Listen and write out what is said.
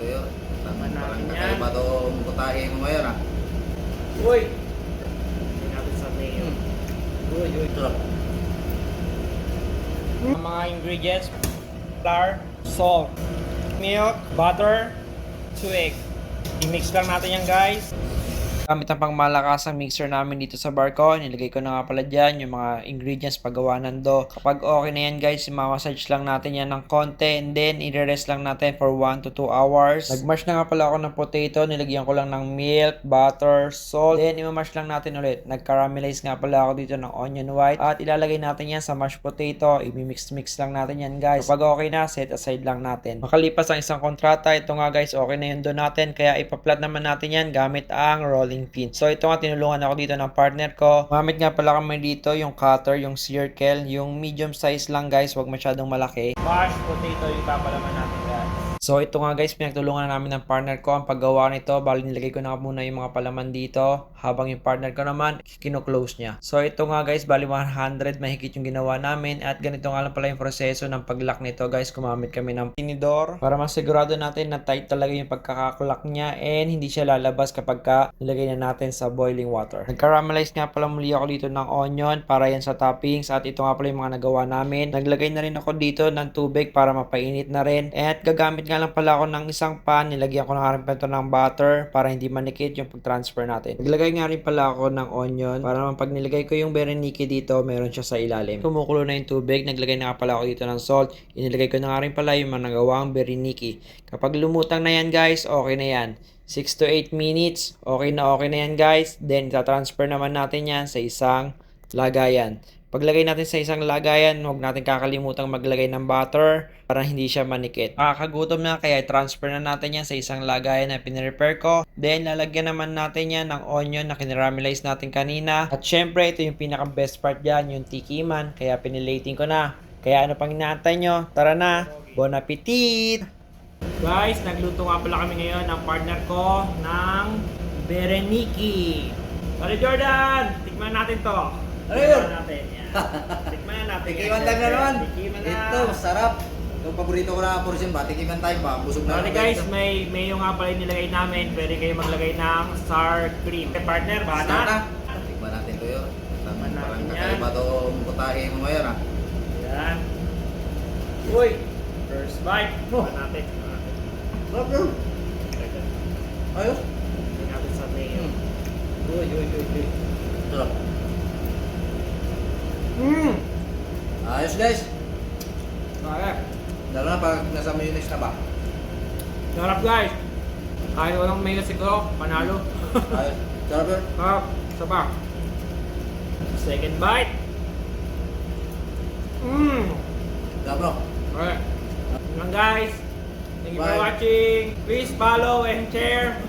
tuyo. Tama Parang natin yan. kakaiba itong putahe mo ngayon ah. Uy! Hindi natin sa mayo. Uy, sarap. Ang mga ingredients, flour, salt, milk, butter, 2 egg. I-mix lang natin yan guys. Gamit ang pangmalakasang mixer namin dito sa barko, nilagay ko na nga pala dyan yung mga ingredients paggawa ng dough. Kapag okay na yan guys, massage lang natin yan ng konti and then i-rest lang natin for 1 to 2 hours. Nag-mash na nga pala ako ng potato, nilagyan ko lang ng milk, butter, salt, then i-mash lang natin ulit. Nag-caramelize nga pala ako dito ng onion white at ilalagay natin yan sa mashed potato. I-mix lang natin yan guys. Kapag okay na, set aside lang natin. Makalipas ang isang kontrata, ito nga guys, okay na yung dough natin, kaya ipaplat naman natin yan gamit ang rolling pin. So ito nga, tinulungan ako dito ng partner ko. Gamit nga pala kami dito yung cutter, yung circle, yung medium size lang guys, wag masyadong malaki. Mashed potato yung papalaman natin guys. So ito nga guys, pinagtulungan namin ng partner ko ang paggawa nito. Bali nilagay ko na muna yung mga palaman dito habang yung partner ko naman kino-close niya. So ito nga guys, bali 100 mahigit yung ginawa namin at ganito nga lang pala yung proseso ng pag-lock nito guys. Gumamit kami ng tinidor para masigurado natin na tight talaga yung pagkakaklak niya and hindi siya lalabas kapag nilagay na natin sa boiling water. Nag-caramelize nga pala muli ako dito ng onion para yan sa toppings at ito nga pala yung mga nagawa namin. Naglagay na rin ako dito ng tubig para mapainit na rin at gagamit nga lang pala ako ng isang pan. Nilagyan ko na rin pa ito ng butter para hindi manikit yung pag-transfer natin. Naglagay nga rin pala ako ng onion para naman pag nilagay ko yung berenike dito, meron siya sa ilalim. Kumukulo na yung tubig, naglagay na nga pala ako dito ng salt. Inilagay ko na nga rin pala yung mga nagawang berenike. Kapag lumutang na yan guys, okay na yan. 6 to 8 minutes, okay na yan guys. Then, itatransfer naman natin yan sa isang lagayan. Paglagay natin sa isang lagayan, huwag natin kakalimutang maglagay ng butter para hindi siya manikit. Nakakagutom na, kaya transfer na natin yan sa isang lagayan na pinrepair ko. Then, lalagyan naman natin yan ng onion na kinaramelize natin kanina. At syempre, ito yung pinaka best part dyan, yung tikiman. Kaya pinilating ko na. Kaya ano pang inaantay nyo? Tara na! Bon appetit! Guys, nagluto nga pala kami ngayon ng partner ko ng berenike. Pare Jordan, tikman natin to. Ano yun? Tikman natin. Yan. Tikman na natin. Tikiman lang na naman. Tikiman na. Ito, sarap. Itong paborito ko na portion ba? Tikiman tayo ba? Busog na. Sorry guys, may yung nga pala yung nilagay namin. Pwede kayo maglagay ng sour cream. Partner, Sarap bana? na. Tikman natin tuyo. Tikman natin Parang yan. kakaiba itong putahe mo ngayon ah. Yan. Uy! First bite. Tikman natin. Sarap yun. Ayos. Tingnan natin sa mayo. Uy. Sarap. Ayos guys. Sarap. Lalo na pag nasa mayonnaise na ba? Sarap guys. Kahit walang mayo siguro, panalo. Ayos. Sarap yun. Sarap. Isa pa. Second bite. Sarap bro. Okay. Yun lang guys. Thank you for Bye. watching. Please follow and share.